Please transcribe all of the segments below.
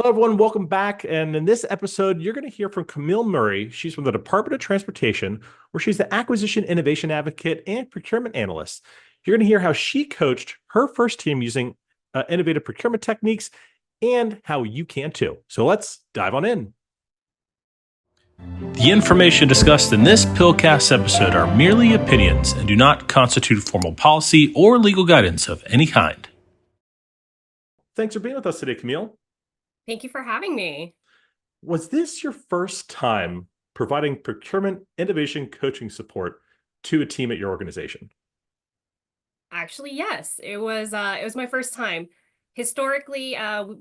Hello, everyone. Welcome back. And in this episode, you're going to hear from Camille Murray. She's from the Department of Transportation, where she's the acquisition innovation advocate and procurement analyst. You're going to hear how she coached her first team using innovative procurement techniques and how you can too. So let's dive on in. The information discussed in this PILCast episode are merely opinions and do not constitute formal policy or legal guidance of any kind. Thanks for being with us today, Camille. Thank you for having me. Was this your first time providing procurement innovation coaching support to a team at your organization? Actually, yes, it was my first time. Historically, DOT,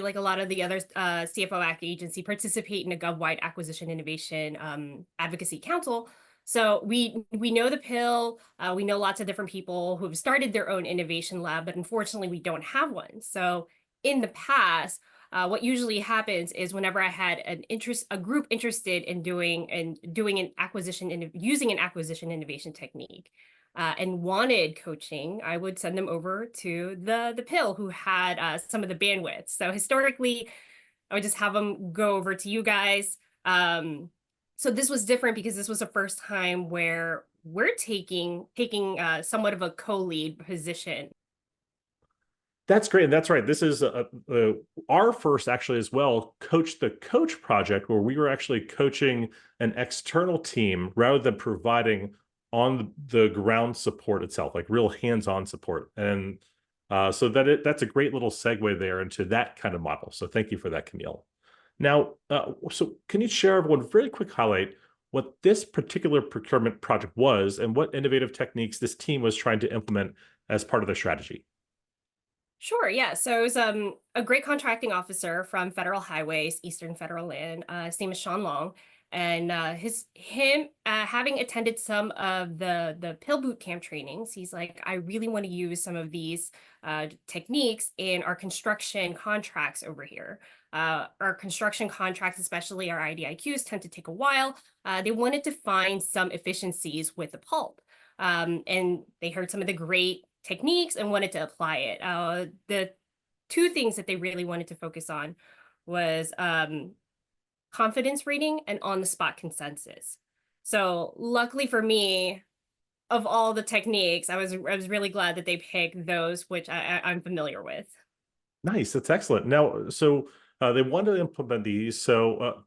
like a lot of the other CFO Act agency, participate in a gov-wide acquisition innovation advocacy council. So we know the pill. We know lots of different people who have started their own innovation lab, but unfortunately, we don't have one. So in the past, what usually happens is whenever I had a group interested in doing an acquisition and using an acquisition innovation technique, and wanted coaching, I would send them over to the pill who had some of the bandwidth. So historically, I would just have them go over to you guys. So this was different because this was the first time where we're taking somewhat of a co-lead position. That's great. And that's right. This is our first, actually, as well, Coach the Coach project, where we were actually coaching an external team rather than providing on the ground support itself, like real hands-on support. And so that's a great little segue there into that kind of model. So thank you for that, Camille. Now, so can you share everyone very quick highlight what this particular procurement project was and what innovative techniques this team was trying to implement as part of their strategy? Sure, yeah. So it was a great contracting officer from Federal Highways, Eastern Federal Land. His name is Sean Long, and him having attended some of the pill boot camp trainings, he's like, I really want to use some of these techniques in our construction contracts over here. Our construction contracts, especially our IDIQs, tend to take a while. They wanted to find some efficiencies with the pulp, and they heard some of the great techniques and wanted to apply it. The two things that they really wanted to focus on was confidence rating and on-the-spot consensus. So luckily for me, of all the techniques, I was really glad that they picked those which I'm familiar with. Nice. That's excellent. Now, so they wanted to implement these. So,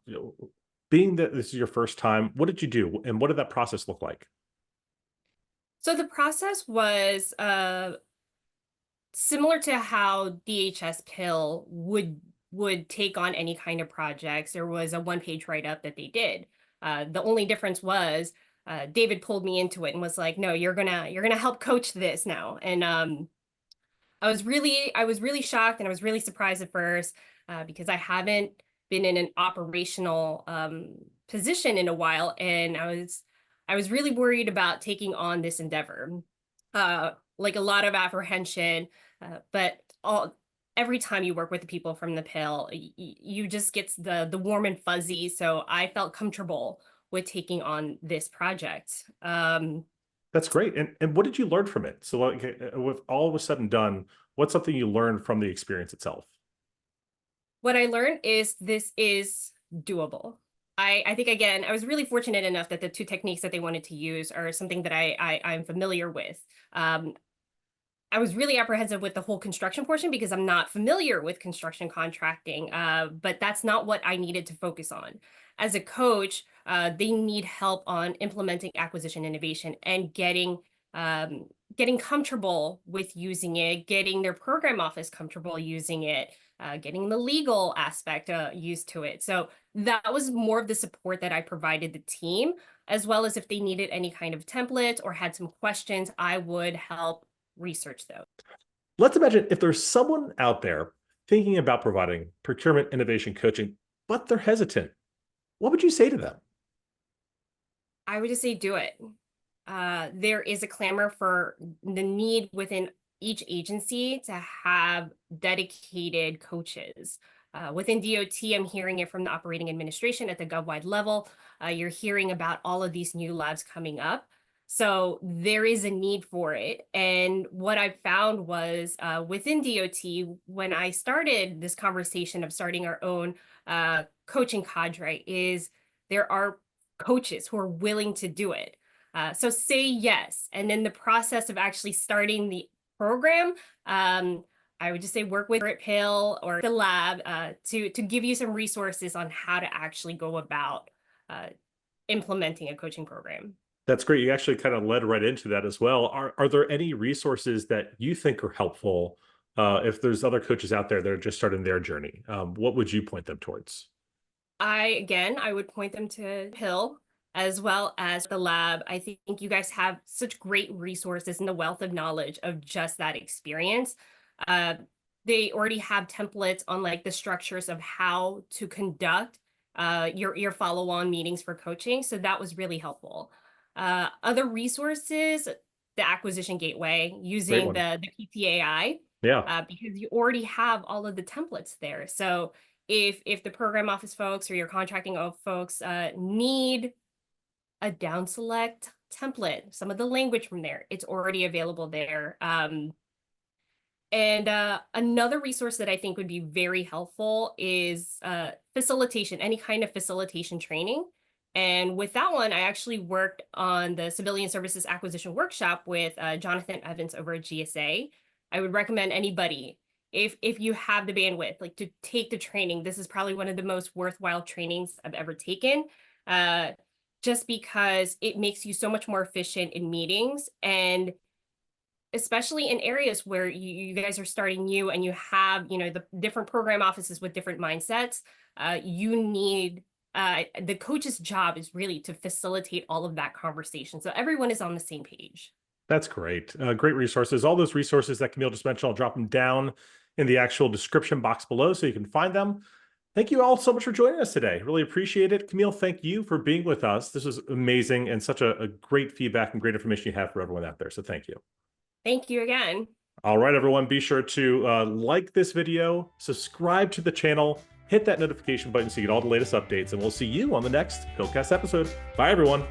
being that this is your first time, what did you do, and what did that process look like? So the process was similar to how DHS Pill would take on any kind of projects. There was a one-page write-up that they did. The only difference was David pulled me into it and was like, "No, you're gonna help coach this now." And I was really shocked and I was really surprised at first because I haven't been in an operational position in a while, and I was really worried about taking on this endeavor. Like a lot of apprehension, but every time you work with the people from the pill, you just get the warm and fuzzy. So I felt comfortable with taking on this project. That's great. And what did you learn from it? So, like, with all was said and done, what's something you learned from the experience itself? What I learned is this is doable. I think, again, I was really fortunate enough that the two techniques that they wanted to use are something that I'm familiar with. I was really apprehensive with the whole construction portion because I'm not familiar with construction contracting, but that's not what I needed to focus on. As a coach, they need help on implementing acquisition innovation and getting comfortable with using it, getting their program office comfortable using it, getting the legal aspect used to it. So that was more of the support that I provided the team, as well as if they needed any kind of template or had some questions, I would help research those. Let's imagine if there's someone out there thinking about providing procurement innovation coaching, but they're hesitant. What would you say to them? I would just say do it. There is a clamor for the need within each agency to have dedicated coaches. Within DOT, I'm hearing it from the operating administration at the gov-wide level. You're hearing about all of these new labs coming up. So there is a need for it. And what I found was within DOT, when I started this conversation of starting our own coaching cadre, is there are coaches who are willing to do it. So say yes. And then the process of actually starting the program, I would just say work with PIL or the lab to give you some resources on how to actually go about implementing a coaching program. That's great. You actually kind of led right into that as well. Are there any resources that you think are helpful if there's other coaches out there that are just starting their journey? What would you point them towards? I would point them to PIL as well as the lab. I think you guys have such great resources and the wealth of knowledge of just that experience. Uh, they already have templates on like the structures of how to conduct your follow-on meetings for coaching. So that was really helpful. Other resources, the acquisition gateway Great using one. the PTAI, Yeah, because you already have all of the templates there. So if the program office folks or your contracting folks need a down select template, some of the language from there, it's already available there. And another resource that I think would be very helpful is facilitation, any kind of facilitation training. And with that one, I actually worked on the Civilian Services Acquisition Workshop with Jonathan Evans over at GSA. I would recommend anybody, if you have the bandwidth, like to take the training. This is probably one of the most worthwhile trainings I've ever taken, just because it makes you so much more efficient in meetings, and especially in areas where you guys are starting new and you have, the different program offices with different mindsets. You need the coach's job is really to facilitate all of that conversation, so everyone is on the same page. that's great. Great resources. All those resources that Camille just mentioned, I'll drop them down in the actual description box below so you can find them. Thank you all so much for joining us today. Really appreciate it. Camille, thank you for being with us. This was amazing and such a great feedback and great information you have for everyone out there. So thank you. Thank you again. All right, everyone, be sure to like this video, subscribe to the channel, hit that notification button so you get all the latest updates, and we'll see you on the next PILCast episode. Bye, everyone.